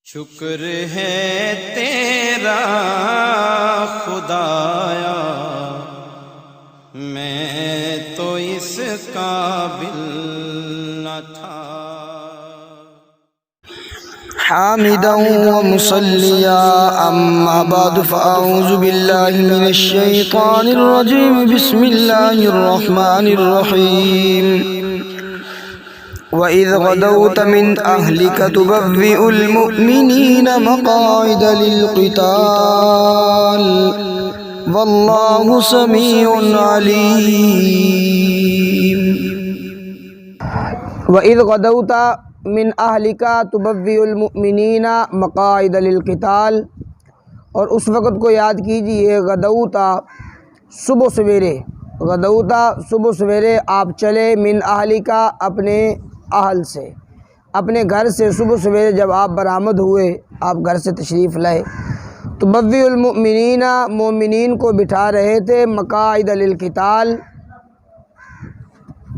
شکر ہے تیرا خدایا، میں تو اس قابل نہ تھا۔ حامدا ومصليا أما بعد فأعوذ بالله من الشيطان الرجيم بسم الله الرحمن الرحيم وإذ غدوت من أهلك تبوئ المؤمنين مقاعد للقتال والله سميع عليم۔ وإذ غدوت من اہلک تبوئ المؤمنین مقاعد للقتال، اور اس وقت کو یاد کیجئے غدوتا صبح سویرے، غدوتا صبح سویرے آپ چلے، من اہلک اپنے اہل سے، اپنے گھر سے صبح سویرے جب آپ برآمد ہوئے، آپ گھر سے تشریف لائے، تبوئ المؤمنین مومنین کو بٹھا رہے تھے، مقاعد للقتال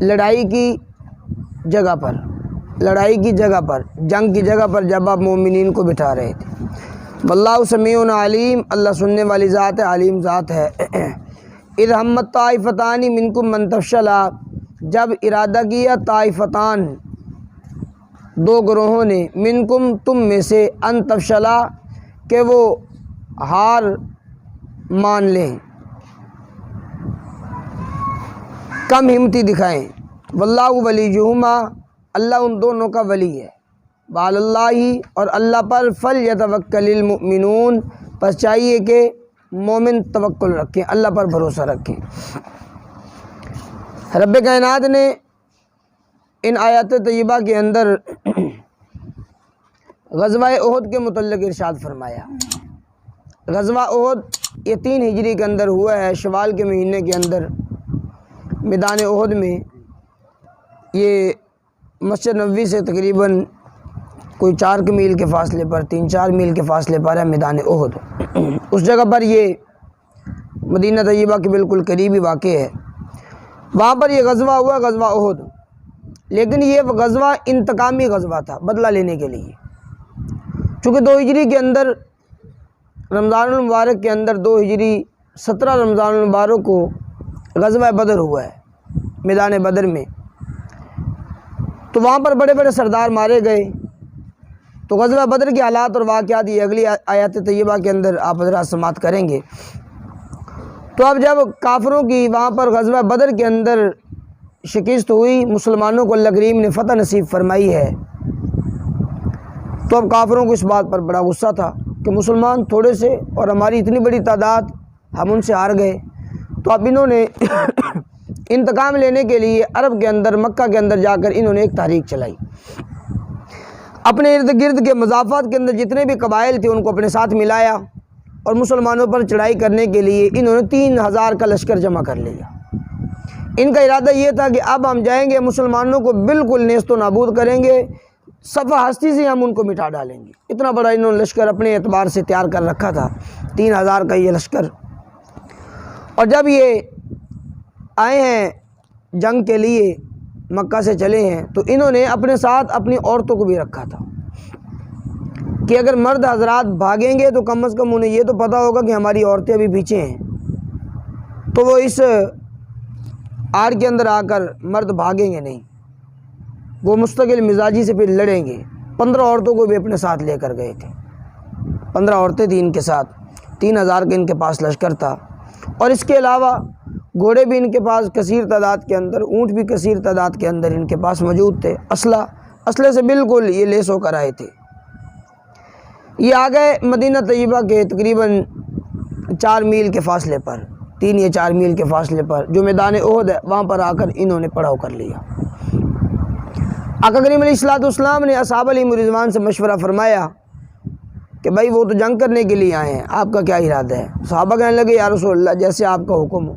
لڑائی کی جگہ پر، لڑائی کی جگہ پر، جنگ کی جگہ پر جب آپ مومنین کو بٹھا رہے تھے۔ واللہ سمیع علیم، اللہ سننے والی ذات ہے، علیم ذات ہے۔ اذ ہمت طائفتان منکم من تفشلا، جب ارادہ کیا طائفتان دو گروہوں نے، منکم تم میں سے، ان تفشلا کہ وہ ہار مان لیں، کم ہمتی دکھائیں، واللہ ولیہما، اللہ ان دونوں کا ولی ہے، وعلی اللہ، اور اللہ پر فلیتوکل المؤمنون، پس چاہیے کہ مومن توکل رکھیں، اللہ پر بھروسہ رکھیں۔ رب کائنات نے ان آیات طیبہ کے اندر غزوہ احد کے متعلق ارشاد فرمایا۔ غزوہ احد یہ 3 ہجری کے اندر ہوا ہے، شوال کے مہینے کے اندر، میدان احد میں، یہ مسجد نبوی سے تقریباً کوئی 4 میل کے فاصلے پر، 3-4 میل کے فاصلے پر ہے میدان احد۔ اس جگہ پر یہ مدینہ طیبہ کے بالکل قریبی واقع ہے، وہاں پر یہ غزوہ ہوا، غزوہ احد۔ لیکن یہ غزوہ انتقامی غزوہ تھا، بدلہ لینے کے لیے، چونکہ 2 ہجری کے اندر، رمضان المبارک کے اندر 2 ہجری 17 رمضان المبارک کو غزوہ بدر ہوا ہے میدان بدر میں، تو وہاں پر بڑے بڑے سردار مارے گئے۔ تو غزوہ بدر کے حالات اور واقعات یہ اگلی آیات طیبہ کے اندر آپ حضرات سماعت کریں گے۔ تو اب جب کافروں کی وہاں پر غزوہ بدر کے اندر شکست ہوئی، مسلمانوں کو اللہ کریم نے فتح نصیب فرمائی ہے، تو اب کافروں کو اس بات پر بڑا غصہ تھا کہ مسلمان تھوڑے سے اور ہماری اتنی بڑی تعداد، ہم ان سے ہار گئے۔ تو اب انہوں نے انتقام لینے کے لیے عرب کے اندر، مکہ کے اندر جا کر انہوں نے ایک تحریک چلائی، اپنے ارد گرد کے مضافات کے اندر جتنے بھی قبائل تھے ان کو اپنے ساتھ ملایا، اور مسلمانوں پر چڑھائی کرنے کے لیے انہوں نے 3000 کا لشکر جمع کر لیا۔ ان کا ارادہ یہ تھا کہ اب ہم جائیں گے، مسلمانوں کو بالکل نیست و نابود کریں گے، صفحہ ہستی سے ہم ان کو مٹا ڈالیں گے۔ اتنا بڑا انہوں نے لشکر اپنے اعتبار سے تیار کر رکھا تھا، 3000 کا یہ لشکر۔ اور جب یہ آئے ہیں جنگ کے لیے، مکہ سے چلے ہیں، تو انہوں نے اپنے ساتھ اپنی عورتوں کو بھی رکھا تھا کہ اگر مرد حضرات بھاگیں گے تو کم از کم انہیں یہ تو پتہ ہوگا کہ ہماری عورتیں ابھی پیچھے ہیں، تو وہ اس آڑ کے اندر آ کر مرد بھاگیں گے نہیں، وہ مستقل مزاجی سے پھر لڑیں گے۔ 15 عورتوں کو بھی اپنے ساتھ لے کر گئے تھے، 15 عورتیں تھیں ان کے ساتھ، 3000 کا ان کے پاس لشکر تھا، اور اس کے علاوہ گھوڑے بھی ان کے پاس کثیر تعداد کے اندر، اونٹ بھی کثیر تعداد کے اندر ان کے پاس موجود تھے، اسلحے سے بالکل یہ لیس ہو کر آئے تھے۔ یہ آ گئے مدینہ طیبہ کے تقریباً 4 میل کے فاصلے پر، 3 یا 4 میل کے فاصلے پر جو میدان احد ہے، وہاں پر آ کر انہوں نے پڑاؤ کر لیا۔ آقا کریم علیہ السلام نے اصحاب علیہ رضوان سے مشورہ فرمایا کہ بھائی وہ تو جنگ کرنے کے لیے آئے ہیں، آپ کا کیا ارادہ ہے؟ صحابہ کہنے لگے یا رسول اللہ جیسے آپ کا حکم ہو،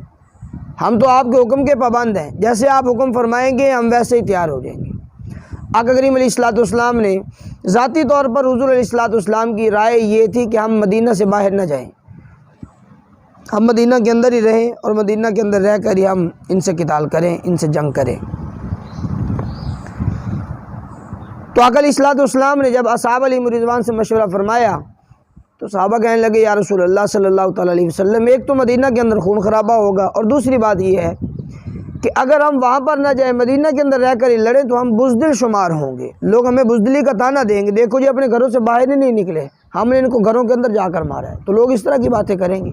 ہم تو آپ کے حکم کے پابند ہیں، جیسے آپ حکم فرمائیں گے ہم ویسے ہی تیار ہو جائیں گے۔ آقا کریم علیہ السلام نے ذاتی طور پر حضور علیہ السلام کی رائے یہ تھی کہ ہم مدینہ سے باہر نہ جائیں، ہم مدینہ کے اندر ہی رہیں، اور مدینہ کے اندر رہ کر ہی ہم ان سے قتال کریں، ان سے جنگ کریں۔ تو آقا علیہ الصلوۃ والسلام نے جب اصحاب علیہ رضوان سے مشورہ فرمایا تو صحابہ کہنے لگے یا رسول اللہ صلی اللہ تعالیٰ علیہ وسلم، ایک تو مدینہ کے اندر خون خرابہ ہوگا، اور دوسری بات یہ ہے کہ اگر ہم وہاں پر نہ جائیں، مدینہ کے اندر رہ کر ہی لڑیں تو ہم بزدل شمار ہوں گے، لوگ ہمیں بزدلی کا تانا دیں گے، دیکھو جی اپنے گھروں سے باہر ہی نہیں نکلے، ہم نے ان کو گھروں کے اندر جا کر مارا ہے، تو لوگ اس طرح کی باتیں کریں گے۔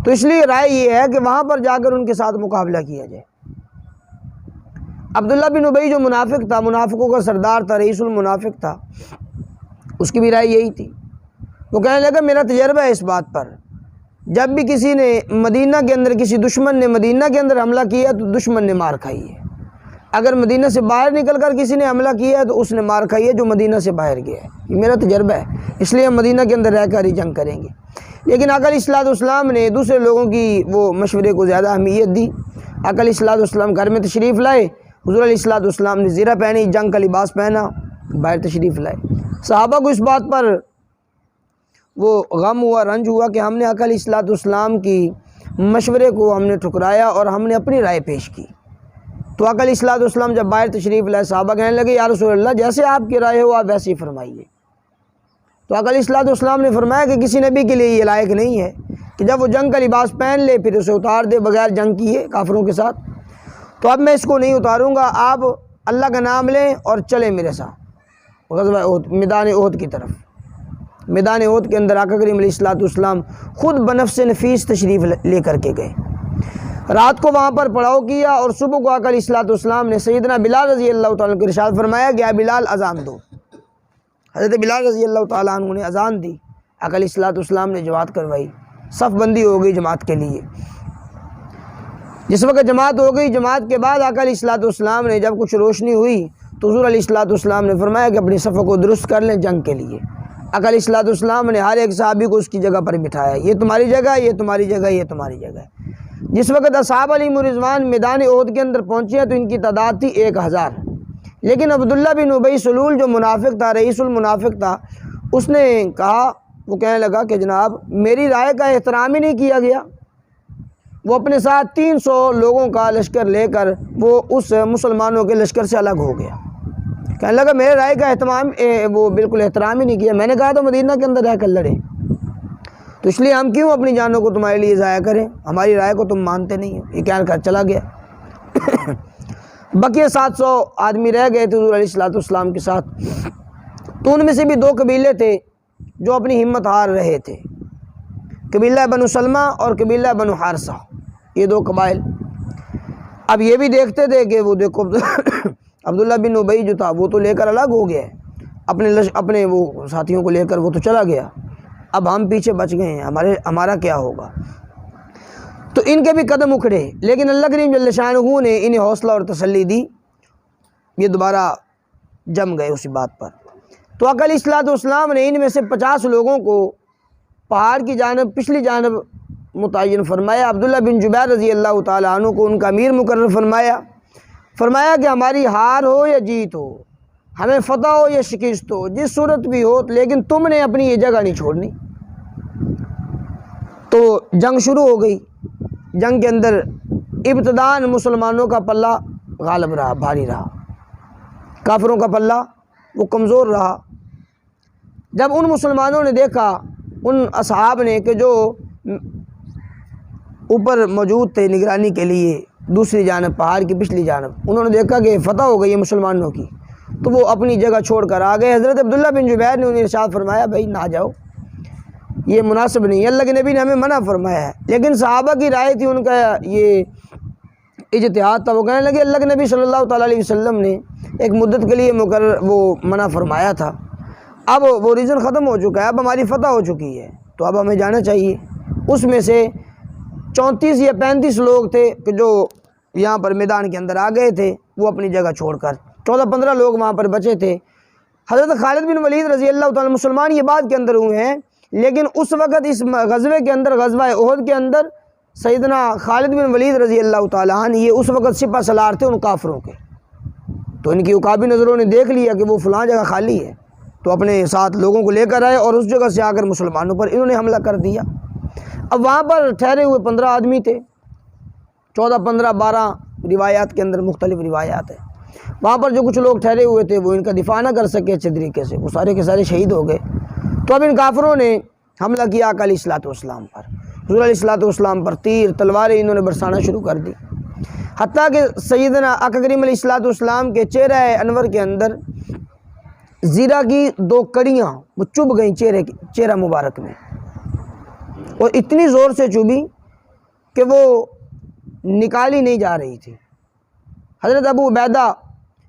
تو اس لیے رائے یہ ہے کہ وہاں پر جا کر ان کے ساتھ مقابلہ کیا جائے۔ عبداللہ بن ابی جو منافق تھا، منافقوں کا سردار تھا، رئیس المنافق تھا، اس کی بھی رائے یہی تھی۔ وہ کہنے لگا میرا تجربہ ہے اس بات پر، جب بھی کسی نے مدینہ کے اندر، کسی دشمن نے مدینہ کے اندر حملہ کیا تو دشمن نے مار کھائی ہے، اگر مدینہ سے باہر نکل کر کسی نے حملہ کیا ہے تو اس نے مار کھائی ہے جو مدینہ سے باہر گیا ہے۔ یہ میرا تجربہ ہے، اس لیے ہم مدینہ کے اندر رہ کر ہی جنگ کریں گے۔ لیکن آقا علیہ الصلوۃ والسلام نے دوسرے لوگوں کی وہ مشورے کو زیادہ اہمیت دی۔ آقا علیہ الصلوۃ والسلام گھر میں تشریف لائے، حضور علیہ الصلوۃ والسلام نے زرہ پہنی، جنگ کا لباس پہنا، باہر تشریف لائے۔ صحابہ کو اس بات پر وہ غم ہوا، رنج ہوا کہ ہم نے آقا علیہ الصلوۃ والسلام کی مشورے کو ہم نے ٹھکرایا اور ہم نے اپنی رائے پیش کی۔ تو آقا علیہ الصلوۃ والسلام جب باہر تشریف لائے، صحابہ کہنے لگے یا رسول اللہ جیسے آپ کی رائے ہو آپ ویسے ہی فرمائیے۔ تو آقا علیہ الصلوۃ والسلام نے فرمایا کہ کسی نبی کے لیے یہ لائق نہیں ہے کہ جب وہ جنگ کا لباس پہن لے پھر اسے اتار دے بغیر جنگ کیے کافروں کے ساتھ۔ تو اب میں اس کو نہیں اتاروں گا، آپ اللہ کا نام لیں اور چلیں میرے ساتھ غزوہ احد، میدان احد کی طرف۔ میدان احد کے اندر آقا کریم علیہ الصلوۃ والسلام خود بنفس نفیس تشریف لے کر کے گئے، رات کو وہاں پر پڑاؤ کیا، اور صبح کو آقا علیہ الصلوۃ والسلام نے سیدنا بلال رضی اللہ تعالیٰ عنہ کو ارشاد فرمایا کہ بلال اذان دو۔ حضرت بلال رضی اللہ تعالیٰ عنہ نے اذان دی، آقا علیہ الصلوۃ والسلام نے جماعت کروائی، صف بندی ہو گئی جماعت کے لیے۔ جس وقت جماعت ہو گئی، جماعت کے بعد آقا علیہ الصلوۃ والسلام نے جب کچھ روشنی ہوئی تو حضور علیہ الصلوۃ والسلام نے فرمایا کہ اپنی صفوں کو درست کر لیں جنگ کے لیے۔ آقا علیہ الصلوۃ والسلام نے ہر ایک صحابی کو اس کی جگہ پر بٹھایا، یہ تمہاری جگہ، یہ تمہاری جگہ، یہ تمہاری جگہ ہے۔ جس وقت اصحاب علیہ رضوان میدان احد کے اندر پہنچے تو ان کی تعداد تھی 1000، لیکن عبداللہ بن ابی سلول جو منافق تھا، رئیس المنافق تھا، اس نے کہا، وہ کہنے لگا کہ جناب میری رائے کا احترام ہی نہیں کیا گیا۔ وہ اپنے ساتھ 300 لوگوں کا لشکر لے کر وہ اس مسلمانوں کے لشکر سے الگ ہو گیا، کہنے لگا میرے رائے کا اہتمام وہ بالکل احترام ہی نہیں کیا، میں نے کہا تو مدینہ کے اندر رہ کر لڑے، تو اس لیے ہم کیوں اپنی جانوں کو تمہارے لیے ضائع کریں، ہماری رائے کو تم مانتے نہیں ہو۔ یہ کہہ کر چلا گیا۔ بقیہ 700 آدمی رہ گئے تھے حضور علیہ الصلوۃ والسلام کے ساتھ، تو ان میں سے بھی 2 قبیلے تھے جو اپنی ہمت ہار رہے تھے، قبیلہ بنو سلمہ اور قبیلہ بنو حارثہ، یہ 2 قبائل۔ اب یہ بھی دیکھتے تھے کہ وہ دیکھو عبداللہ بن ابی جو تھا وہ تو لے کر الگ ہو گیا ہے، اپنے وہ ساتھیوں کو لے کر وہ تو چلا گیا، اب ہم پیچھے بچ گئے ہیں، ہمارا کیا ہوگا؟ تو ان کے بھی قدم اکھڑے، لیکن اللہ کریم جل شانہ نے انہیں حوصلہ اور تسلی دی، یہ دوبارہ جم گئے اسی بات پر۔ تو آقا علیہ الصلوۃ والسلام نے ان میں سے 50 لوگوں کو پہاڑ کی جانب پچھلی جانب متعین فرمایا، عبداللہ بن جبیر رضی اللہ تعالیٰ عنہ کو ان کا امیر مقرر فرمایا کہ ہماری ہار ہو یا جیت ہو، ہمیں فتح ہو یا شکست ہو، جس صورت بھی ہو، لیکن تم نے اپنی یہ جگہ نہیں چھوڑنی۔ تو جنگ شروع ہو گئی۔ جنگ کے اندر ابتداءً مسلمانوں کا پلہ غالب رہا، بھاری رہا، کافروں کا پلہ وہ کمزور رہا۔ جب ان مسلمانوں نے دیکھا، ان اصحاب نے کہ جو اوپر موجود تھے نگرانی کے لیے دوسری جانب پہاڑ کی پچھلی جانب، انہوں نے دیکھا کہ فتح ہو گئی ہے مسلمانوں کی، تو وہ اپنی جگہ چھوڑ کر آ گئے۔ حضرت عبداللہ بن جبیر نے انہیں ارشاد فرمایا بھائی نہ جاؤ، یہ مناسب نہیں ہے، اللہ کے نبی نے ہمیں منع فرمایا ہے۔ لیکن صحابہ کی رائے تھی، ان کا یہ اجتہاد تھا، وہ کہنے لگے اللہ کے نبی صلی اللہ تعالیٰ علیہ وسلم نے ایک مدت کے لیے مقرر وہ منع فرمایا تھا، اب وہ ریزن ختم ہو چکا ہے، اب ہماری فتح ہو چکی ہے، تو اب ہمیں جانا چاہیے۔ اس میں سے 34 یا 35 لوگ تھے کہ جو یہاں پر میدان کے اندر آ گئے تھے، وہ اپنی جگہ چھوڑ کر 14-15 لوگ وہاں پر بچے تھے۔ حضرت خالد بن ولید رضی اللہ تعالیٰ مسلمان یہ بات کے اندر ہوئے ہیں، لیکن اس وقت اس غزوے کے اندر، غزوہ احد کے اندر، سیدنا خالد بن ولید رضی اللہ تعالیٰ عنہ یہ اس وقت سپہ سالار تھے ان کافروں کے، تو ان کی عقابی نظروں نے دیکھ لیا کہ وہ فلاں جگہ خالی ہے، تو اپنے ساتھ لوگوں کو لے کر آئے اور اس جگہ سے آ کر مسلمانوں پر انہوں نے حملہ کر دیا۔ اب وہاں پر ٹھہرے ہوئے 15 آدمی تھے، 14 15 12 روایات کے اندر مختلف روایات ہیں۔ وہاں پر جو کچھ لوگ ٹھہرے ہوئے تھے وہ ان کا دفاع نہ کر سکے اچھے طریقے سے، وہ سارے کے سارے شہید ہو گئے۔ تو اب ان کافروں نے حملہ کیا آقا علیہ الصلوۃ والسلام پر، حضور علیہ الصلوۃ والسلام پر تیر تلواریں انہوں نے برسانا شروع کر دی، حتیٰ کہ سیدنا آقا کریم علیہ الصلوۃ والسلام کے چہرہ انور کے اندر زیرہ کی 2 کڑیاں وہ چبھ گئیں چہرہ مبارک میں، اور اتنی زور سے چبھی کہ وہ نکالی نہیں جا رہی تھی۔ حضرت ابو عبیدہ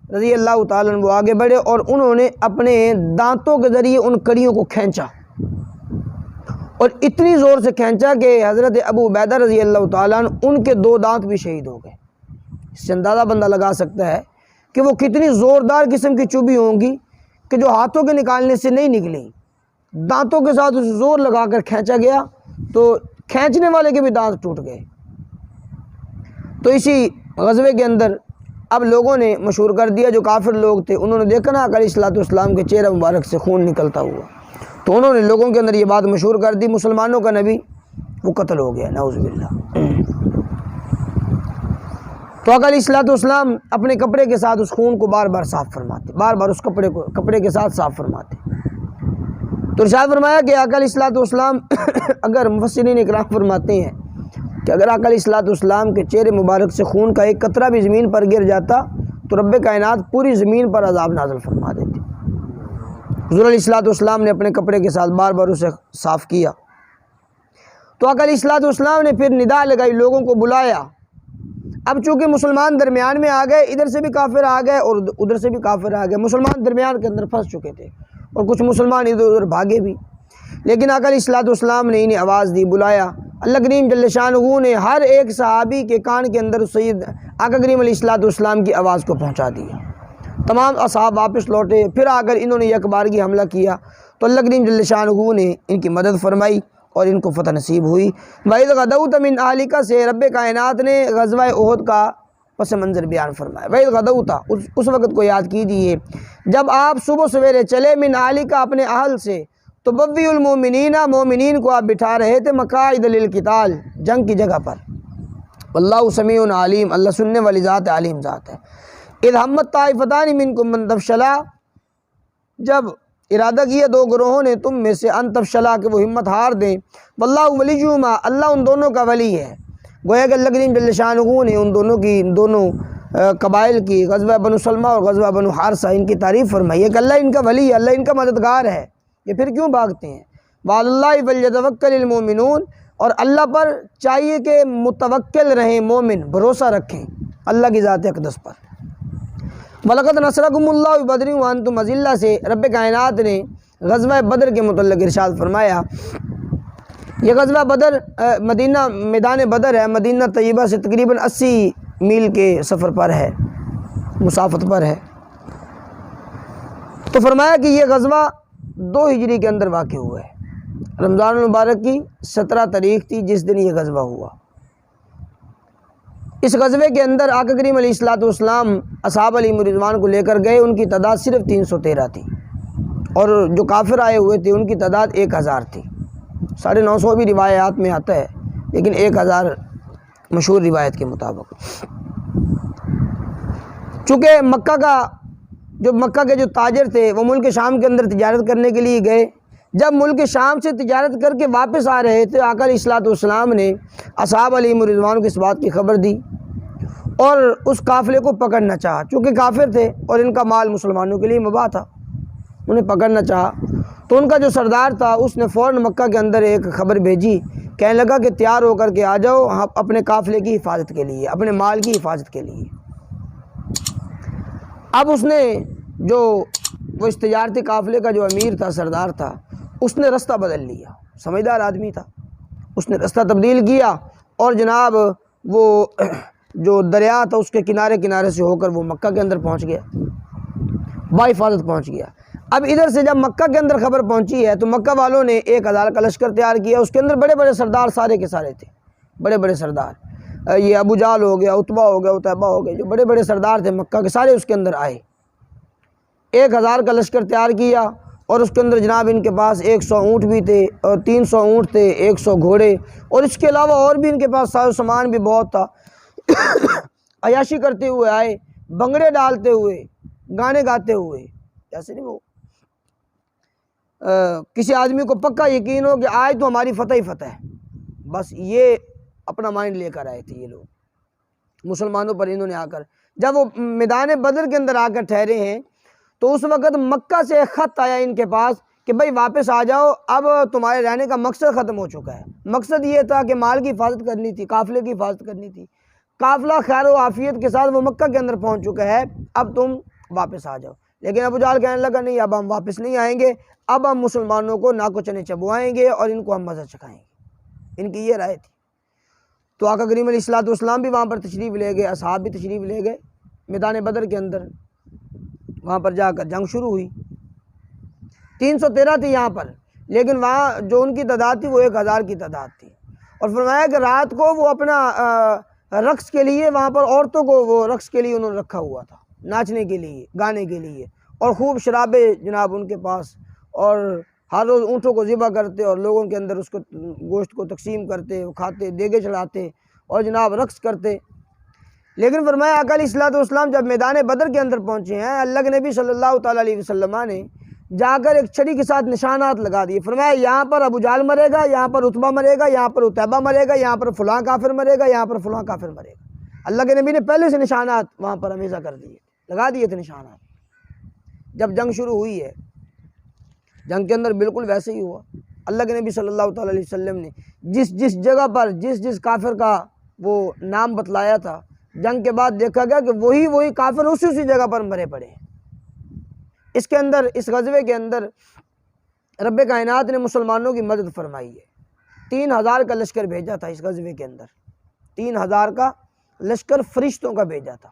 رضی اللہ تعالیٰ عنہ وہ آگے بڑھے اور انہوں نے اپنے دانتوں کے ذریعے ان کڑیوں کو کھینچا، اور اتنی زور سے کھینچا کہ حضرت ابو عبیدہ رضی اللہ تعالیٰ عنہ ان کے 2 دانت بھی شہید ہو گئے۔ اس سے اندازہ بندہ لگا سکتا ہے کہ وہ کتنی زوردار قسم کی چبھی ہوں گی کہ جو ہاتھوں کے نکالنے سے نہیں نکلی، دانتوں کے ساتھ اسے زور لگا کر کھینچا گیا تو کھینچنے والے کے بھی دانت ٹوٹ گئے۔ تو اسی غزوے کے اندر اب لوگوں نے مشہور کر دیا، جو کافر لوگ تھے انہوں نے دیکھا نا آقا علیہ الصلوۃ والسلام کے چہرہ مبارک سے خون نکلتا ہوا، تو انہوں نے لوگوں کے اندر یہ بات مشہور کر دی، مسلمانوں کا نبی وہ قتل ہو گیا، نعوذ باللہ۔ تو آقا علیہ الصلوۃ والسلام اپنے کپڑے کے ساتھ اس خون کو بار بار صاف فرماتے، بار بار اس کپڑے کے ساتھ صاف فرماتے۔ تو ارشاد فرمایا کہ آقا علیہ الصلوۃ والسلام اگر مفسرین اکرام فرماتے ہیں کہ اگر آقا علیہ الصلوۃ والسلام کے چہرے مبارک سے خون کا ایک قطرہ بھی زمین پر گر جاتا تو رب کائنات پوری زمین پر عذاب نازل فرما دیتی۔ حضور علیہ الصلوۃ والسلام نے اپنے کپڑے کے ساتھ بار بار اسے صاف کیا۔ تو آقا علیہ الصلوۃ والسلام نے پھر ندا لگائی، لوگوں کو بلایا۔ اب چونکہ مسلمان درمیان میں آ گئے، ادھر سے بھی کافر آ گئے اور ادھر سے بھی کافر آ گئے، مسلمان درمیان کے اندر پھنس چکے تھے اور کچھ مسلمان ادھر ادھر بھاگے بھی، لیکن آقا علیہ الصلوۃ والسلام نے انہیں آواز دی، بلایا۔ اللہ کریم جل شانہ نے ہر ایک صحابی کے کان کے اندر سید آقا کریم علیہ الصلوۃ والسلام کی آواز کو پہنچا دیا۔ تمام اصحاب واپس لوٹے، پھر آ کر انہوں نے یک بارگی حملہ کیا، تو اللہ کریم جل شانہ نے ان کی مدد فرمائی اور ان کو فتح نصیب ہوئی۔ وَإِذْ غَدَوْتَ مِنْ أَهْلِكَ سے رب کائنات نے غزوہ احد کا پس منظر بیان فرمایا۔ وَإِذْ غَدَوْتَ اس وقت کو یاد کیجئے جب آپ صبح سویرے چلے، مِنْ أَهْلِكَ اپنے اہل سے، تو بوّی المومنین مومنین کو آپ بٹھا رہے تھے مقاعد للقتال جنگ کی جگہ پر۔ واللہ سمیع علیم، اللہ سننے والی ذات ہے، علیم ذات ہے۔ اذ ہمت طائفتان منکم ان تفشلا، جب ارادہ کیا 2 گروہوں نے تم میں سے ان تفشلا کہ وہ ہمت ہار دیں، واللہ ولیہما، اللہ ان دونوں کا ولی ہے۔ گویا کہ اللہ کریم جل شانہ نے ان دونوں قبائل کی، غزوہ بنو سلمہ اور غزوہ بنو حارثہ، ان کی تعریف فرمائی ہے کہ اللہ ان کا ولی ہے، اللہ ان کا مددگار ہے، یہ پھر کیوں بھاگتے ہیں؟ وعلی اللہ فلیتوکل المؤمنون، اور اللہ پر چاہیے کہ متوکل رہیں مومن، بھروسہ رکھیں اللہ کی ذات اقدس پر۔ وَلَقَدْ نَصْرَكُمُ اللَّهُ بِبَدْرٍ وَأَنْتُمْ أَذِلَّةٌ سے رب کائنات نے غزوہ بدر کے متعلق ارشاد فرمایا۔ یہ غزوہ بدر مدینہ میدان بدر ہے، مدینہ طیبہ سے تقریباً 80 میل کے سفر پر ہے، مسافت پر ہے۔ تو فرمایا کہ یہ غزوہ 2 ہجری کے اندر واقع ہوا ہے، رمضان المبارک کی 17 تاریخ تھی جس دن یہ غزوہ ہوا۔ اس غزوے کے اندر آقا کریم علیہ الصلوۃ والسلام اصحاب علیہ رضوان کو لے کر گئے، ان کی تعداد صرف 313 تھی، اور جو کافر آئے ہوئے تھے ان کی تعداد 1000 تھی۔ 950 بھی روایات میں آتا ہے، لیکن 1000 مشہور روایت کے مطابق۔ چونکہ مکہ کے جو تاجر تھے وہ ملک شام کے اندر تجارت کرنے کے لیے گئے، جب ملک شام سے تجارت کر کے واپس آ رہے تھے، آقا علیہ الصلوۃ والسلام نے اصحاب علیہ رضوان کو اس بات کی خبر دی اور اس قافلے کو پکڑنا چاہا، چونکہ کافر تھے اور ان کا مال مسلمانوں کے لیے مباح تھا، انہیں پکڑنا چاہا۔ تو ان کا جو سردار تھا اس نے فوراً مکہ کے اندر ایک خبر بھیجی، کہنے لگا کہ تیار ہو کر کے آ جاؤ اپنے قافلے کی حفاظت کے لیے، اپنے مال کی حفاظت کے لیے۔ اب اس نے وہ اس تجارتی قافلے کا جو امیر تھا، سردار تھا، اس نے رستہ بدل لیا، سمجھدار آدمی تھا، اس نے رستہ تبدیل کیا اور جناب وہ جو دریا تھا اس کے کنارے سے ہو کر وہ مکہ کے اندر پہنچ گیا، باحفاظت پہنچ گیا۔ اب ادھر سے جب مکہ کے اندر خبر پہنچی ہے تو مکہ والوں نے 1000 کا لشکر تیار کیا، اس کے اندر بڑے بڑے سردار سارے کے سارے تھے، بڑے بڑے سردار، یہ ابو جال ہو گیا، عتبہ ہو گیا، عتیبہ ہو گیا، جو بڑے بڑے سردار تھے مکہ کے سارے اس کے اندر آئے۔ 1000 کا لشکر تیار کیا اور اس کے اندر جناب ان کے پاس 100 اونٹ بھی تھے اور 300 اونٹ تھے، 100 گھوڑے، اور اس کے علاوہ اور بھی ان کے پاس ساز و سامان بھی بہت تھا۔ عیاشی کرتے ہوئے آئے، بنگڑے ڈالتے ہوئے، گانے گاتے ہوئے، ایسے نہیں وہ کسی آدمی کو پکا یقین ہو کہ آج تو ہماری فتح ہی فتح ہے، بس یہ اپنا مائنڈ لے کر آئے تھے یہ لوگ مسلمانوں پر۔ انہوں نے آ کر جب وہ میدان بدر کے اندر آ کر ٹھہرے ہیں تو اس وقت مکہ سے ایک خط آیا ان کے پاس کہ بھائی واپس آ جاؤ، اب تمہارے رہنے کا مقصد ختم ہو چکا ہے۔ مقصد یہ تھا کہ مال کی حفاظت کرنی تھی، قافلے کی حفاظت کرنی تھی، قافلہ خیر و عافیت کے ساتھ وہ مکہ کے اندر پہنچ چکا ہے، اب تم واپس آ جاؤ۔ لیکن ابو جہل کہنے لگا نہیں، اب ہم واپس نہیں آئیں گے، اب ہم مسلمانوں کو ناکو چنے چبوائیں گے اور ان کو ہم مزہ چکھائیں گے۔ ان کی یہ رائے تھی۔ تو آقا کریم علیہ الصلوۃ والسلام بھی وہاں پر تشریف لے گئے، اصحاب بھی تشریف لے گئے میدان بدر کے اندر۔ وہاں پر جا کر جنگ شروع ہوئی۔ 313 تھی یہاں پر، لیکن وہاں جو ان کی تعداد تھی وہ 1000 کی تعداد تھی۔ اور فرمایا کہ رات کو وہ اپنا رقص کے لیے وہاں پر عورتوں کو وہ رقص کے لیے انہوں نے رکھا ہوا تھا، ناچنے کے لیے، گانے کے لیے، اور خوب شرابیں جناب ان کے پاس، اور ہر روز اونٹوں کو ذبح کرتے اور لوگوں کے اندر اس کو گوشت کو تقسیم کرتے، وہ کھاتے، دیگے چڑھاتے اور جناب رقص کرتے۔ لیکن فرمایا آقا علیہ الصلوۃ والسلام جب میدان بدر کے اندر پہنچے ہیں، اللہ کے نبی صلی اللہ تعالیٰ علیہ وسلم نے جا کر ایک چھڑی کے ساتھ نشانات لگا دیے۔ فرمایا یہاں پر ابو جہل مرے گا، یہاں پر عتبہ مرے گا، یہاں پر عتیبہ مرے گا، یہاں پر فلاں کافر مرے گا، یہاں پر فلاں کافر مرے گا۔ اللہ کے نبی نے پہلے سے نشانات وہاں پر ہمیشہ کر دیے، لگا دیے تھے نشانات۔ جب جنگ شروع ہوئی ہے، جنگ کے اندر بالکل ویسے ہی ہوا۔ اللہ کے نبی صلی اللہ تعالیٰ علیہ وسلم نے جس جس جگہ پر جس کافر کا وہ نام بتلایا تھا، جنگ کے بعد دیکھا گیا کہ وہی کافر اسی جگہ پر مرے پڑے ہیں۔ اس کے اندر، اس غزوے کے اندر رب کائنات نے مسلمانوں کی مدد فرمائی ہے۔ 3000 کا لشکر بھیجا تھا اس غزوے کے اندر، 3000 کا لشکر فرشتوں کا بھیجا تھا۔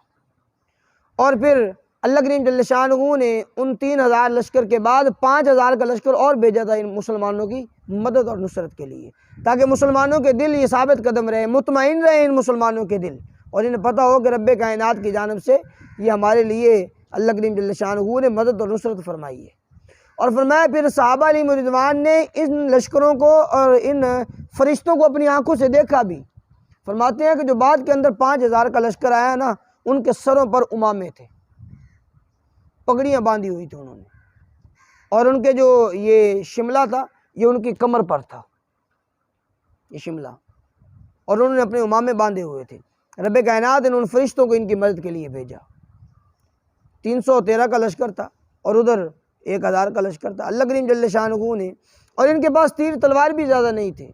اور پھر اللہ کریم جل شانہ نے ان 3000 لشکر کے بعد 5000 کا لشکر اور بھیجا تھا ان مسلمانوں کی مدد اور نصرت کے لیے، تاکہ مسلمانوں کے دل یہ ثابت قدم رہے، مطمئن رہے ان مسلمانوں کے دل، اور انہیں پتہ ہو کہ رب کائنات کی جانب سے یہ ہمارے لیے اللہ کریم جل شانہ نے مدد اور نصرت فرمائی ہے۔ اور فرمایا پھر صحابہ علیہ رضوان نے ان لشکروں کو اور ان فرشتوں کو اپنی آنکھوں سے دیکھا بھی۔ فرماتے ہیں کہ جو بعد کے اندر 5000 کا لشکر آیا نا، ان کے سروں پر امامے تھے، پگڑیاں باندھی ہوئی تھی انہوں نے، اور ان کے جو یہ شملہ تھا یہ ان کی کمر پر تھا، یہ شملہ، اور انہوں نے اپنے امامے باندھے ہوئے تھے۔ رب کائنات نے ان فرشتوں کو ان کی مدد کے لیے بھیجا۔ 313 کا لشکر تھا اور ادھر 1000 کا لشکر تھا۔ اللہ کریم جل شانہ نے، اور ان کے پاس تیر تلوار بھی زیادہ نہیں تھے،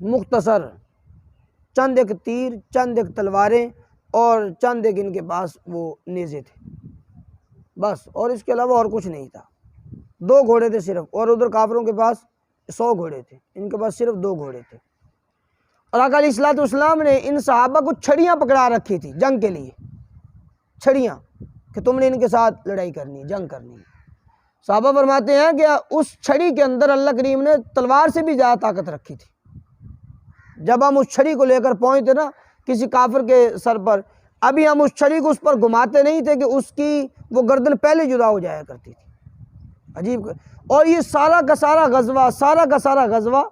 مختصر چند ایک تیر، چند ایک تلواریں اور چند ایک ان کے پاس وہ نیزے تھے، بس، اور اس کے علاوہ اور کچھ نہیں تھا۔ 2 گھوڑے تھے صرف، اور ادھر کافروں کے پاس 100 گھوڑے تھے، ان کے پاس صرف 2 گھوڑے تھے۔ اور آقا علیہ الصلوۃ والسلام نے ان صحابہ کو چھڑیاں پکڑا رکھی تھی جنگ کے لیے، چھڑیاں، کہ تم نے ان کے ساتھ لڑائی کرنی، جنگ کرنی۔ صحابہ فرماتے ہیں کہ اس چھڑی کے اندر اللہ کریم نے تلوار سے بھی زیادہ طاقت رکھی تھی۔ جب ہم اس چھڑی کو لے کر پہنچتے نا کسی کافر کے سر پر، ابھی ہم اس چھڑی کو اس پر گھماتے نہیں تھے کہ اس کی وہ گردن پہلے جدا ہو جایا کرتی تھی۔ عجیب۔ اور یہ سارا کا سارا غزوہ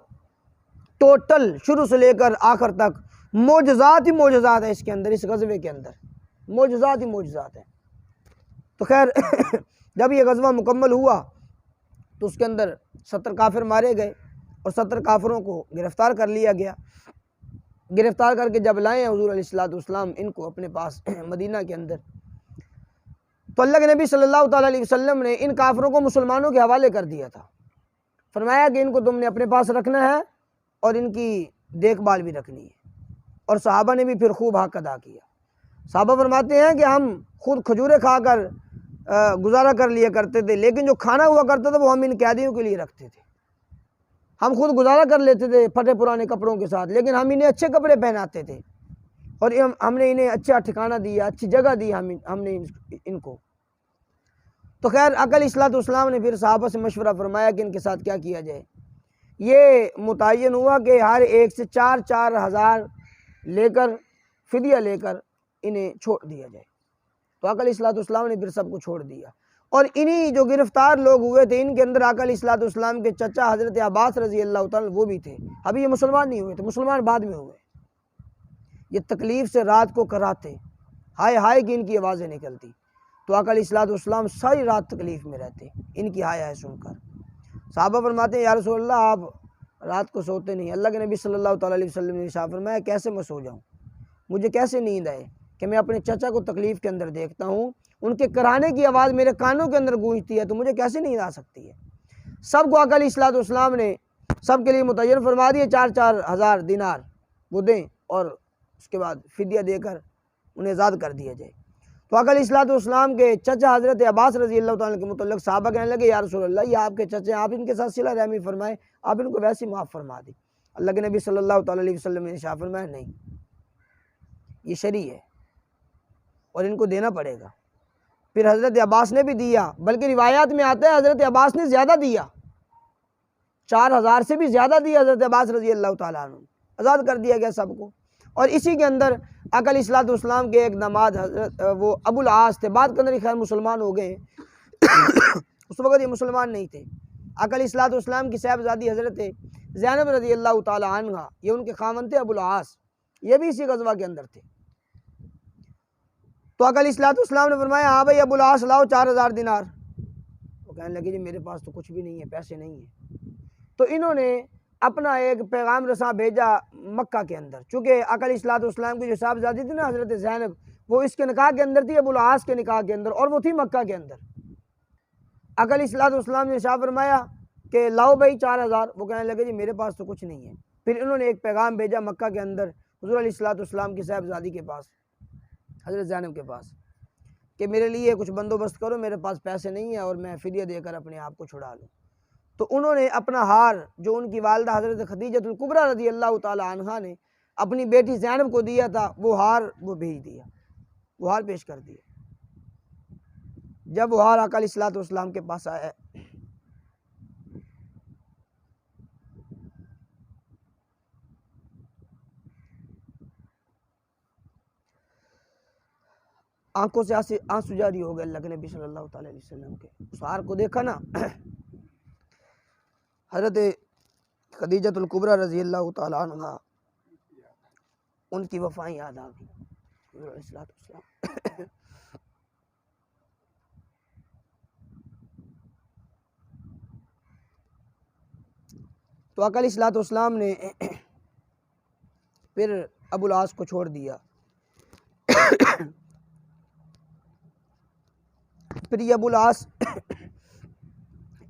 ٹوٹل شروع سے لے کر آخر تک معجزات ہی معجزات ہیں اس کے اندر، اس غزوے کے اندر معجزات ہی معجزات ہیں۔ تو خیر جب یہ غزوہ مکمل ہوا تو اس کے اندر 70 کافر مارے گئے اور 70 کافروں کو گرفتار کر لیا گیا۔ گرفتار کر کے جب لائے حضور علیہ الصلوۃ والسلام ان کو اپنے پاس مدینہ کے اندر، تو اللہ کے نبی صلی اللہ تعالیٰ علیہ وسلم نے ان کافروں کو مسلمانوں کے حوالے کر دیا تھا۔ فرمایا کہ ان کو تم نے اپنے پاس رکھنا ہے اور ان کی دیکھ بھال بھی رکھنی ہے۔ اور صحابہ نے بھی پھر خوب حق ادا کیا۔ صحابہ فرماتے ہیں کہ ہم خود کھجوریں کھا کر گزارا کر لیا کرتے تھے، لیکن جو کھانا ہوا کرتا تھا وہ ہم ان قیدیوں کے لیے رکھتے تھے۔ ہم خود گزارا کر لیتے تھے پھٹے پرانے کپڑوں کے ساتھ، لیکن ہم انہیں اچھے کپڑے پہناتے تھے اور ہم نے انہیں اچھا ٹھکانہ دیا، اچھی جگہ دی ہم نے ان کو۔ تو خیر آقا علیہ الصلوۃ والسلام نے پھر صحابہ سے مشورہ فرمایا کہ ان کے ساتھ کیا کیا جائے۔ یہ متعین ہوا کہ ہر ایک سے 4 ہزار لے کر فدیہ لے کر انہیں چھوڑ دیا جائے۔ تو آقا علیہ الصلوۃ والسلام نے پھر سب کو چھوڑ دیا۔ اور انہی جو گرفتار لوگ ہوئے تھے ان کے اندر آقا علیہ الصلوۃ والسلام کے چچا حضرت عباس رضی اللہ تعالیٰ وہ بھی تھے۔ ابھی یہ مسلمان نہیں ہوئے تھے، مسلمان بعد میں ہوئے۔ یہ تکلیف سے رات کو کراتے، ہائے ہائے کی ان کی آوازیں نکلتی۔ تو آقا علیہ الصلوۃ والسلام ساری رات تکلیف میں رہتے ان کی ہائے ہائے سن کر۔ صحابہ فرماتے ہیں یا رسول اللہ آپ رات کو سوتے نہیں۔ اللہ کے نبی صلی اللہ تعالیٰ علیہ وسلم نے ارشاد فرمایا کیسے میں سو جاؤں، مجھے کیسے نیند آئے کہ میں اپنے چچا کو تکلیف کے اندر دیکھتا ہوں، ان کے کرانے کی آواز میرے کانوں کے اندر گونجتی ہے تو مجھے کیسے نیند آ سکتی ہے۔ سب کو آقا علیہ الصلوۃ والسلام نے سب کے لیے متعین فرما دیے 4,000 دینار وہ دیں اور اس کے بعد فدیہ دے کر انہیں آزاد کر دیا جائے۔ تو آقا علیہ الصلوۃ والسلام کے چچا حضرت عباس رضی اللہ تعالیٰ کے متعلق صحابہ کہنے لگے یا رسول اللہ یہ آپ کے چچے ہیں، آپ ان کے ساتھ صلہ رحمی فرمائیں، آپ ان کو ویسے معاف فرما دیں۔ اللہ کے نبی صلی اللہ تعالیٰ علیہ وسلم نے ارشاد فرمایا نہیں، یہ شرعی ہے اور ان کو دینا پڑے گا۔ پھر حضرت عباس نے بھی دیا، بلکہ روایات میں آتا ہے حضرت عباس نے زیادہ دیا، 4,000 سے بھی زیادہ دیا حضرت عباس رضی اللہ تعالیٰ عنہ، آزاد کر دیا گیا سب کو۔ اور اسی کے اندر آقا علیہ الصلوۃ والسلام کے ایک داماد حضرت وہ ابو العاص تھے، بعد کے اندر خیر مسلمان ہو گئے اس وقت یہ مسلمان نہیں تھے۔ آقا علیہ الصلوۃ والسلام کی صاحبزادی حضرت زینب رضی اللہ تعالیٰ عنہ، یہ ان کے خاوند تھے ابو العاص، یہ بھی اسی غزوہ کے اندر تھے۔ تو آقا علیہ الصلوۃ والسلام نے فرمایا ہاں بھائی ابو العاص لاؤ 4,000 دینار۔ وہ کہنے لگے جی میرے پاس تو کچھ بھی نہیں ہے، پیسے نہیں ہیں۔ تو انہوں نے اپنا ایک پیغام رساں بھیجا مکہ کے اندر، چونکہ آقا علیہ الصلوۃ والسلام کی جو صاحبزادی تھی نا حضرت زینب، وہ اس کے نکاح کے اندر تھی، ابو العاص کے نکاح کے اندر، اور وہ تھی مکہ کے اندر۔ آقا علیہ الصلوۃ والسلام نے ارشاد فرمایا کہ لاؤ بھائی 4,000۔ وہ کہنے لگے جی میرے پاس تو کچھ نہیں ہے۔ پھر انہوں نے ایک پیغام بھیجا مکہ کے اندر حضور علیہ الصلوۃ والسلام کی صاحبزادی کے پاس، حضرت زینب کے پاس، کہ میرے لیے کچھ بندوبست کرو، میرے پاس پیسے نہیں ہیں اور میں فدیہ دے کر اپنے آپ کو چھڑا لوں۔ تو انہوں نے اپنا ہار جو ان کی والدہ حضرت خدیجہ الکبریٰ رضی اللہ تعالیٰ عنہا نے اپنی بیٹی زینب کو دیا تھا، وہ ہار وہ بھیج دیا، وہ ہار پیش کر دیا۔ جب وہ ہار آقا علیہ الصلوۃ والسلام کے پاس آیا آنکھوں سے آنسو جاری ہو گئے اللہ کے نبی صلی اللہ تعالیٰ علیہ وسلم کے۔ اس ہار کو دیکھا نا حضرت خدیجہ الکبریٰ رضی اللہ تعالیٰ عنہ، ان کی وفائیں یاد آ گئی حضور علیہ الصلوۃ والسلام۔ تو آقا علیہ الصلوۃ والسلام نے پھر ابو العاص کو چھوڑ دیا۔ پھر یہ ابو العاص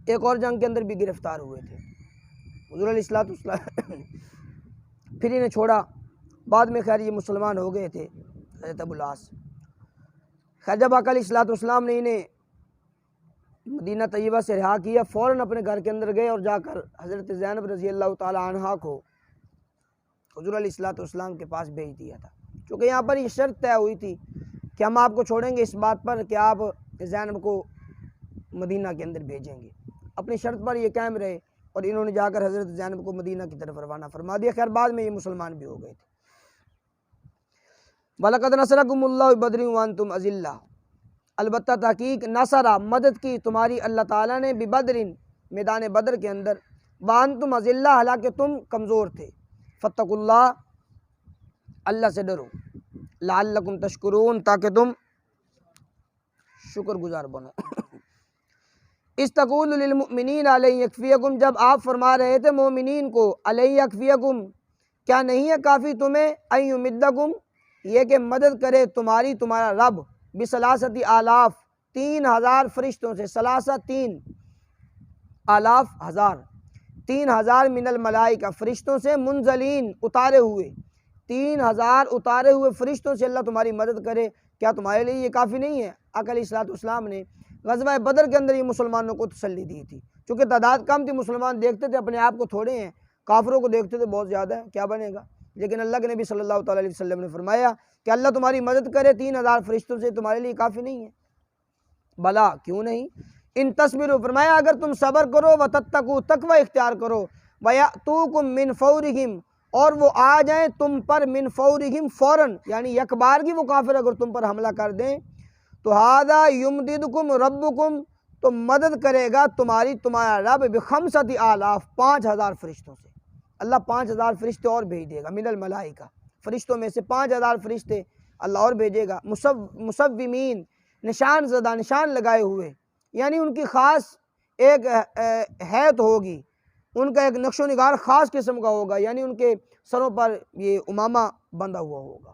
ایک اور جنگ کے اندر بھی گرفتار ہوئے تھے، حضور علیہ الصلوۃ والسلام پھر انہیں چھوڑا، بعد میں خیر یہ مسلمان ہو گئے تھے حضرت ابو العاص۔ خیر جب آقا علیہ الصلوۃ والسلام نے انہیں مدینہ طیبہ سے رہا کیا، فوراً اپنے گھر کے اندر گئے اور جا کر حضرت زینب رضی اللہ تعالیٰ عنہا کو حضور علیہ الصلوۃ والسلام کے پاس بھیج دیا تھا، کیونکہ یہاں پر یہ شرط طے ہوئی تھی کہ ہم آپ کو چھوڑیں گے اس بات پر کہ آپ زینب کو مدینہ کے اندر بھیجیں گے۔ اپنی شرط پر یہ قائم رہے اور انہوں نے جا کر حضرت زینب کو مدینہ کی طرف روانہ فرما دیا۔ خیر بعد میں یہ مسلمان بھی ہو گئے تھے۔ وَلَقَدْ نَصَرَكُمُ اللَّهُ بِبَدْرٍ وَأَنْتُمْ أَذِلَّةٌ، البتہ تحقیق نصرہ مدد کی تمہاری اللہ تعالیٰ نے ببدر میدان بدر کے اندر، وَأَنْتُمْ أَذِلَّةٌ حالانکہ تم کمزور تھے، فَاتَّقُوا اللَّهَ اللہ سے ڈرو، لَعَلَّكُمْ تَشْكُرُونَ تاکہ تم شکر گزار بنو۔ اِذْ تَقُولُ لِلْمُؤْمِنِينَ أَلَنْ يَكْفِيَكُمْ جب آپ فرما رہے تھے مومنین کو، أَلَنْ يَكْفِيَكُمْ کیا نہیں ہے کافی تمہیں، أَنْ يُمِدَّكُمْ یہ کہ مدد کرے تمہارا رب، بثلاثۃ آلاف 3,000 فرشتوں سے، ثلاثہ 3 آلاف 1000، 3,000 من الملائکہ فرشتوں سے، منزلین اتارے ہوئے، 3,000 اتارے ہوئے فرشتوں سے اللہ تمہاری مدد کرے، کیا تمہارے لیے یہ کافی نہیں ہے؟ آقا علیہ الصلوۃ والسلام نے غزوہ بدر کے اندر یہ مسلمانوں کو تسلی دی تھی، چونکہ تعداد کم تھی، مسلمان دیکھتے تھے اپنے آپ کو تھوڑے ہیں، کافروں کو دیکھتے تھے بہت زیادہ ہے، کیا بنے گا؟ لیکن اللہ کے نبی صلی اللہ تعالیٰ علیہ وسلم نے فرمایا کہ اللہ تمہاری مدد کرے 3,000 فرشتوں سے، تمہارے لیے کافی نہیں ہے؟ بلا کیوں نہیں، ان تصبروا فرمایا اگر تم صبر کرو، وتتقوا تقوی اختیار کرو، ویأتوکم من فورہم اور وہ آ جائیں تم پر، من فورہم فوراً، یعنی یک بار کی وہ کافر اگر تم پر حملہ کر دیں تو ھذا یمددکم ربکم تو مدد کرے گا تمہارا رب بخمسۃ آلاف 5,000 فرشتوں سے، اللہ 5,000 فرشتے اور بھیج دے گا، من الملائکہ فرشتوں میں سے 5,000 فرشتے اللہ اور بھیجے گا، مصومین، نشان زدہ، نشان لگائے ہوئے، یعنی ان کی خاص ایک حیت ہوگی، ان کا ایک نقش و نگار خاص قسم کا ہوگا، یعنی ان کے سروں پر یہ امامہ بندھا ہوا ہوگا۔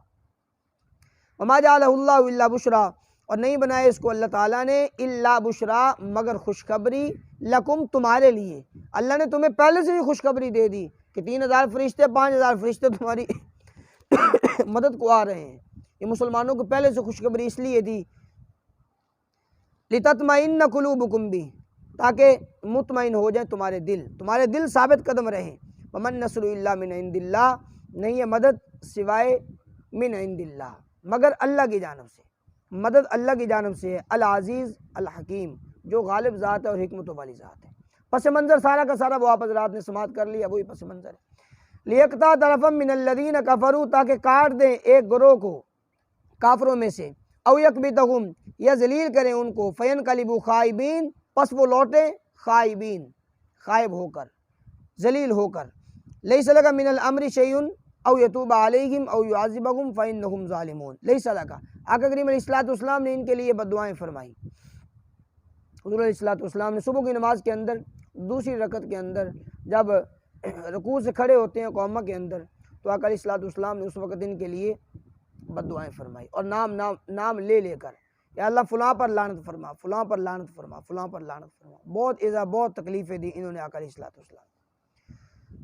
وما جعلہ اللہ الا بشرا، اور نہیں بنائے اس کو اللہ تعالیٰ نے الا بشرا مگر خوشخبری، لکم تمہارے لیے۔ اللہ نے تمہیں پہلے سے ہی خوشخبری دے دی کہ 3000 فرشتے 5000 فرشتے تمہاری مدد کو آ رہے ہیں۔ یہ مسلمانوں کو پہلے سے خوشخبری اس لیے دی لتطمئن قلوبکم بھی، تاکہ مطمئن ہو جائیں تمہارے دل ثابت قدم رہیں۔ ومن نصر الا من عند اللہ، نہیں ہے مدد سوائے من عند اللہ، مگر اللہ کی جانب سے، مدد اللہ کی جانب سے ہے، العزیز الحکیم، جو غالب ذات ہے اور حکمتوں والی ذات ہے۔ پس منظر سارا کا سارا وہ آپ حضرات نے سماعت کر لیا، وہی پس منظر ہے۔ لیقطع طرفا من الذین کفروا، تاکہ کاٹ دیں ایک گروہ کو کافروں میں سے، او یکبتہم، یا ذلیل کریں ان کو، فینقلبوا خائبین، پس وہ لوٹیں خائبین، خائب ہو کر، ذلیل ہو کر۔ لیس لک من الامر شیء او یتوب علیہم او یعذبہم فانہم ظالمون۔ لیس لک، آقا کریم علیہ السلام نے ان کے لیے بد دعائیں فرمائی۔ حضور علیہ السلام نے صبح کی نماز کے اندر دوسری رکعت کے اندر جب رکوع سے کھڑے ہوتے ہیں قومہ کے اندر، تو آقا علیہ السلام نے اس وقت ان کے لیے بد دعائیں فرمائی، اور نام لے لے کر، یا اللہ فلاں پر لعنت فرما، فلاں پر لعنت فرما، فلاں پر لعنت فرما۔ بہت ایزا، بہت تکلیفیں دی انہوں نے آقا علیہ السلام۔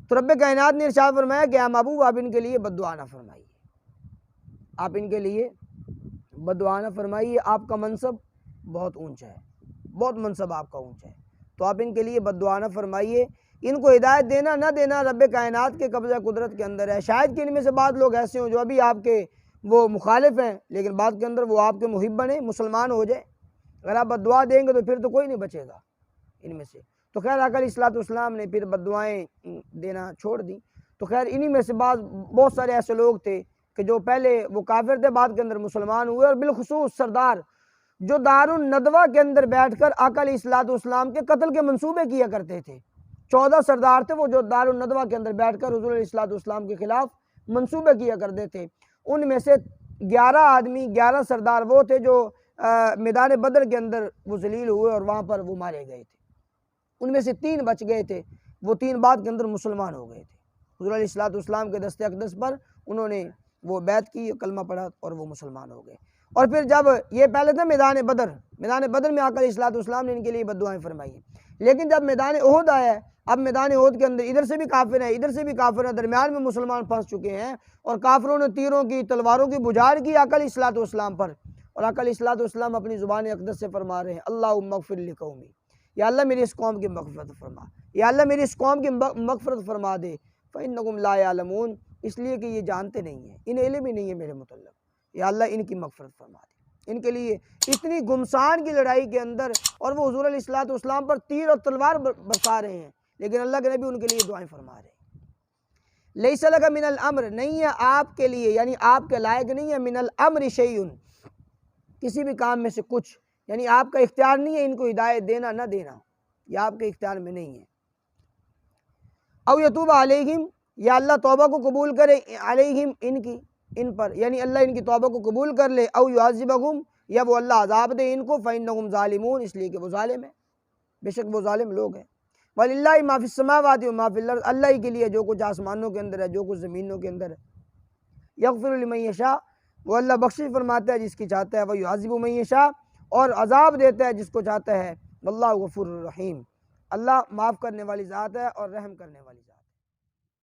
تو رب کائنات نے ارشاد فرمایا کہ اے محبوب آپ ان کے لیے بد دعا نہ فرمائیے، آپ ان کے لیے بد دعا نہ فرمائیے، آپ کا منصب بہت اونچا ہے، بہت منصب آپ کا اونچا ہے، تو آپ ان کے لیے بد دعا نہ فرمائیے۔ ان کو ہدایت دینا نہ دینا رب کائنات کے قبضہ قدرت کے اندر ہے۔ شاید کہ ان میں سے بعض لوگ ایسے ہوں جو ابھی آپ کے وہ مخالف ہیں، لیکن بعد کے اندر وہ آپ کے محب بنے، مسلمان ہو جائے۔ اگر آپ بد دعا دیں گے تو پھر تو کوئی نہیں بچے گا ان میں سے۔ تو خیر آقا علیہ السلام نے پھر بد دعائیں دینا چھوڑ دی۔ تو خیر انہی میں سے بہت سارے ایسے لوگ تھے کہ جو پہلے وہ کافر تھے، بعد کے اندر مسلمان ہوئے، اور بالخصوص سردار جو دار الندوہ کے اندر بیٹھ کر آقا علیہ السلام کے قتل کے منصوبے کیا کرتے تھے۔ 14 سردار تھے وہ جو دار الندوہ کے اندر بیٹھ کر حضور علیہ السلام کے خلاف منصوبے کیا کرتے تھے۔ ان میں سے 11 آدمی، 11 سردار وہ تھے جو میدان بدر کے اندر وہ ذلیل ہوئے اور وہاں پر وہ مارے گئے تھے۔ ان میں سے 3 بچ گئے تھے، وہ 3 بعد کے اندر مسلمان ہو گئے تھے۔ حضور علیہ السلام کے دست اقدس پر انہوں نے وہ بیعت کی، کلمہ پڑھا اور وہ مسلمان ہو گئے۔ اور پھر جب یہ پہلے تھا میدان بدر میں آقا علیہ السلام نے ان کے لیے بد دعائیں فرمائی ہیں، لیکن جب میدان احد آیا ہے، اب میدان احد کے اندر ادھر سے بھی کافر ہیں، ادھر سے بھی کافر ہیں، درمیان میں مسلمان پھنس چکے ہیں، اور کافروں نے تیروں کی، تلواروں کی بجھاڑ کی آقا علیہ السلام پر، اور آقا علیہ السلام اپنی زبان اقدس سے فرما رہے ہیں اللہم اغفر لقومی، یا اللہ میری اس قوم کی مغفرت فرما، یا اللہ میری اس قوم کی مغفرت فرما دے، فإنہم لا یعلمون، اس لیے کہ یہ جانتے نہیں ہیں، انہیں علم ہی نہیں ہے میرے متعلق، یا اللہ ان کی مغفرت فرما دے۔ ان کے لیے اتنی گمسان کی لڑائی کے اندر، اور وہ حضور علیہ السلام پر تیر اور تلوار برسا رہے ہیں، لیکن اللہ کے نبی ان کے لیے دعائیں فرما رہے ہیں۔ لیس لک من الامر، نہیں ہے آپ کے لیے، یعنی آپ کے لائق نہیں ہے، من الامر شیء، کسی بھی کام میں سے کچھ، یعنی آپ کا اختیار نہیں ہے ان کو ہدایت دینا نہ دینا، یہ آپ کے اختیار میں نہیں ہے۔ او یتوب علیہم، یا اللہ توبہ کو قبول کرے علیہم ان پر، یعنی اللہ ان کی توبہ کو قبول کر لے، او یعذبہم، یا وہ اللہ عذاب دے ان کو، فإنہم ظالمون، اس لیے کہ وہ ظالم ہیں، بے شک وہ ظالم لوگ ہیں۔ وَلِلَّهِ مَا فِي السَّمَاوَاتِ وَمَا فِي الْأَرْضِ، اللہ ہی کے لیے جو کچھ آسمانوں کے اندر ہے، جو کچھ زمینوں کے اندر ہے۔ یغفر لمن یشاء، وہ اللہ بخشش فرماتا ہے جس کی چاہتا ہے، وَيُعَذِّبُ مَن یشاء، اور عذاب دیتا ہے جس کو چاہتا ہے، واللہ غفور الرحیم، اللہ معاف کرنے والی ذات ہے اور رحم کرنے والی ذات ہے۔